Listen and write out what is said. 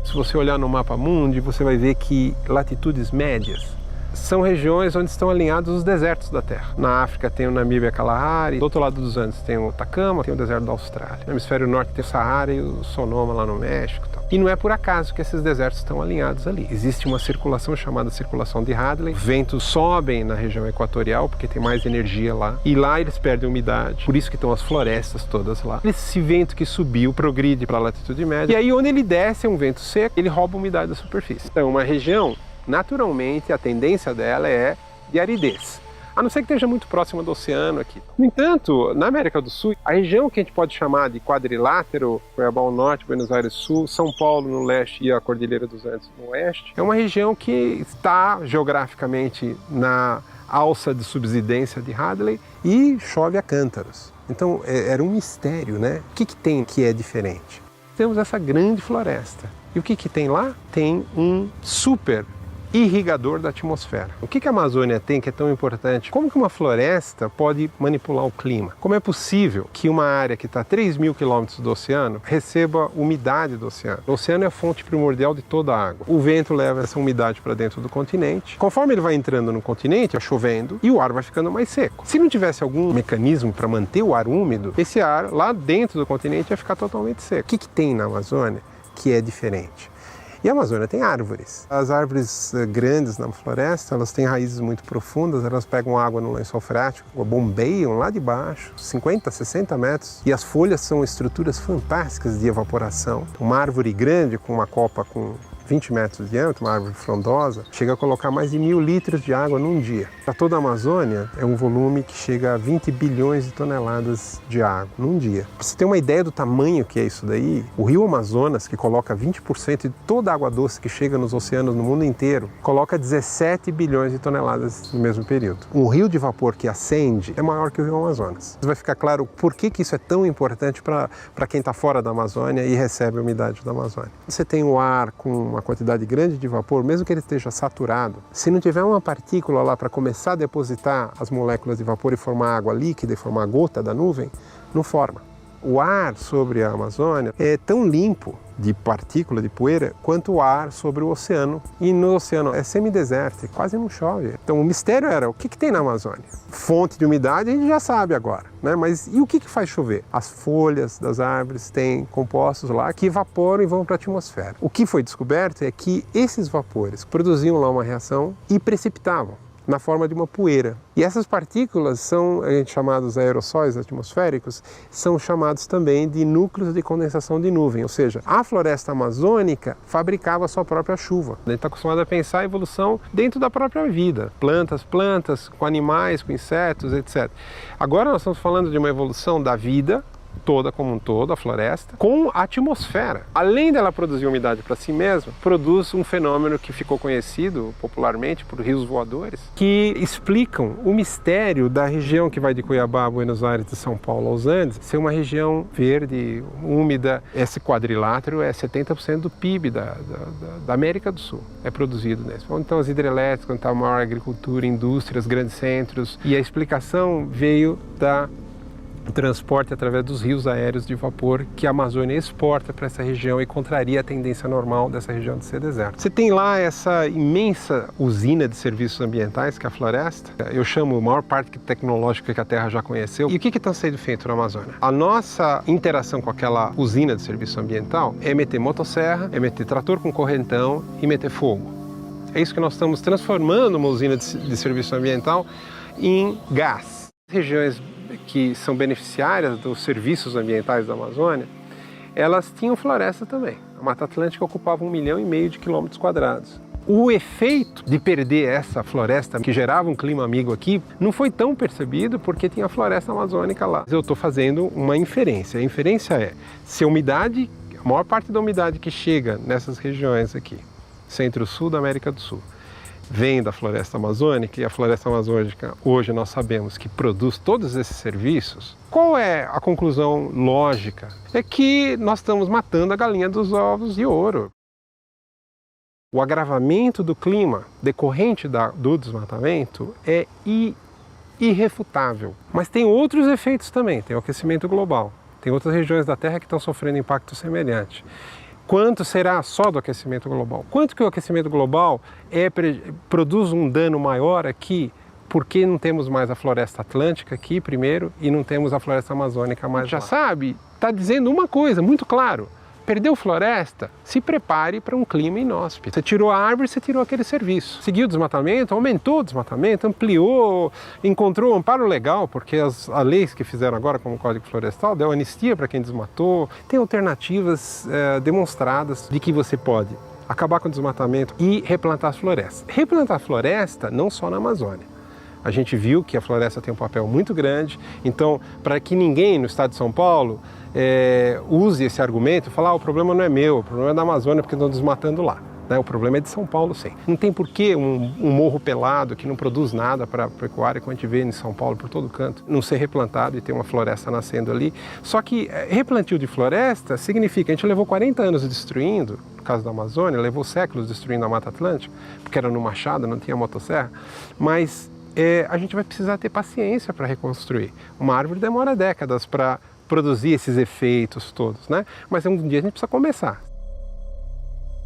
Se você olhar no mapa mundi, você vai ver que latitudes médias são regiões onde estão alinhados os desertos da Terra. Na África tem o Namíbia Kalahari, do outro lado dos Andes tem o Atacama, tem o deserto da Austrália. No hemisfério norte tem o Saara e o Sonoma lá no México. E não é por acaso que esses desertos estão alinhados ali. Existe uma circulação chamada circulação de Hadley. Ventos sobem na região equatorial porque tem mais energia lá. E lá eles perdem umidade. Por isso que estão as florestas todas lá. Esse vento que subiu progride para a latitude média. E aí onde ele desce é um vento seco, ele rouba a umidade da superfície. Então uma região, naturalmente, a tendência dela é de aridez. A não ser que esteja muito próxima do oceano aqui. No entanto, na América do Sul, a região que a gente pode chamar de quadrilátero, Cuiabá ao norte, Buenos Aires sul, São Paulo no leste e a Cordilheira dos Andes no oeste, é uma região que está geograficamente na alça de subsidência de Hadley e chove a cântaros. Então era um mistério, né? O que tem que é diferente? Temos essa grande floresta. E o que tem lá? Tem um super irrigador da atmosfera. O que a Amazônia tem que é tão importante? Como que uma floresta pode manipular o clima? Como é possível que uma área que está a 3.000 quilômetros do oceano receba umidade do oceano? O oceano é a fonte primordial de toda a água. O vento leva essa umidade para dentro do continente. Conforme ele vai entrando no continente, vai chovendo e o ar vai ficando mais seco. Se não tivesse algum mecanismo para manter o ar úmido, esse ar lá dentro do continente ia ficar totalmente seco. O que tem na Amazônia que é diferente? E a Amazônia tem árvores. As árvores grandes na floresta, elas têm raízes muito profundas, elas pegam água no lençol freático, bombeiam lá de baixo, 50, 60 metros, e as folhas são estruturas fantásticas de evaporação. Uma árvore grande, com uma copa com 20 metros de diâmetro, uma árvore frondosa, chega a colocar mais de 1.000 litros de água num dia. Para toda a Amazônia, é um volume que chega a 20 bilhões de toneladas de água num dia. Para você ter uma ideia do tamanho que é isso daí, o rio Amazonas, que coloca 20% de toda a água doce que chega nos oceanos no mundo inteiro, coloca 17 bilhões de toneladas no mesmo período. Um rio de vapor que acende é maior que o rio Amazonas. Vai ficar claro por que isso é tão importante para quem está fora da Amazônia e recebe a umidade da Amazônia. Você tem o ar com uma quantidade grande de vapor, mesmo que ele esteja saturado, se não tiver uma partícula lá para começar a depositar as moléculas de vapor e formar água líquida e formar gota da nuvem, não forma. O ar sobre a Amazônia é tão limpo de partícula, de poeira, quanto o ar sobre o oceano. E no oceano é semidesértico, quase não chove. Então o mistério era o que tem na Amazônia? Fonte de umidade a gente já sabe agora, né? Mas e o que faz chover? As folhas das árvores têm compostos lá que evaporam e vão para a atmosfera. O que foi descoberto é que esses vapores produziam lá uma reação e precipitavam na forma de uma poeira. E essas partículas são chamados aerossóis atmosféricos, são chamados também de núcleos de condensação de nuvem, ou seja, a floresta amazônica fabricava a sua própria chuva. A gente está acostumado a pensar a evolução dentro da própria vida, plantas, com animais, com insetos, etc. Agora nós estamos falando de uma evolução da vida toda como um todo, a floresta, com a atmosfera. Além dela produzir umidade para si mesma, produz um fenômeno que ficou conhecido popularmente por rios voadores, que explicam o mistério da região que vai de Cuiabá, Buenos Aires, de São Paulo aos Andes, ser uma região verde, úmida. Esse quadrilátero é 70% do PIB da América do Sul, é produzido nesse. Então as hidrelétricas, onde está a maior agricultura, indústrias, grandes centros, e a explicação veio da transporte através dos rios aéreos de vapor que a Amazônia exporta para essa região e contraria a tendência normal dessa região de ser deserto. Você tem lá essa imensa usina de serviços ambientais que é a floresta, eu chamo a maior parte tecnológica que a Terra já conheceu. E o que está sendo feito na Amazônia? A nossa interação com aquela usina de serviço ambiental é meter motosserra, é meter trator com correntão e meter fogo. É isso que nós estamos transformando uma usina de serviço ambiental em gás. Regiões que são beneficiárias dos serviços ambientais da Amazônia, elas tinham floresta também. A Mata Atlântica ocupava 1,5 milhão de quilômetros quadrados. O efeito de perder essa floresta que gerava um clima amigo aqui não foi tão percebido porque tinha a floresta amazônica lá. Eu estou fazendo uma inferência. A inferência é, se a umidade, a maior parte da umidade que chega nessas regiões aqui, centro-sul da América do Sul, vem da floresta amazônica, e a floresta amazônica hoje nós sabemos que produz todos esses serviços, qual é a conclusão lógica? É que nós estamos matando a galinha dos ovos de ouro. O agravamento do clima decorrente do desmatamento é irrefutável. Mas tem outros efeitos também, tem o aquecimento global, tem outras regiões da Terra que estão sofrendo impacto semelhante. Quanto será só do aquecimento global? Quanto que o aquecimento global produz um dano maior aqui, porque não temos mais a floresta atlântica aqui primeiro e não temos a floresta amazônica mais já lá. Sabe, está dizendo uma coisa muito claro. Perdeu floresta, se prepare para um clima inóspito. Você tirou a árvore, você tirou aquele serviço. Seguiu o desmatamento, aumentou o desmatamento, ampliou, encontrou amparo legal, porque as leis que fizeram agora como o Código Florestal deu anistia para quem desmatou. Tem alternativas demonstradas de que você pode acabar com o desmatamento e replantar as florestas. Replantar floresta não só na Amazônia. A gente viu que a floresta tem um papel muito grande, então para que ninguém no estado de São Paulo use esse argumento e falar o problema não é meu, o problema é da Amazônia porque estão desmatando lá. O problema é de São Paulo, sim. Não tem por que um morro pelado que não produz nada para a pecuária, como a gente vê em São Paulo por todo canto, não ser replantado e ter uma floresta nascendo ali. Só que replantio de floresta significa, a gente levou 40 anos destruindo, no caso da Amazônia, levou séculos destruindo a Mata Atlântica, porque era no machado, não tinha motosserra, mas a gente vai precisar ter paciência para reconstruir. Uma árvore demora décadas para produzir esses efeitos todos, né? Mas um dia a gente precisa começar.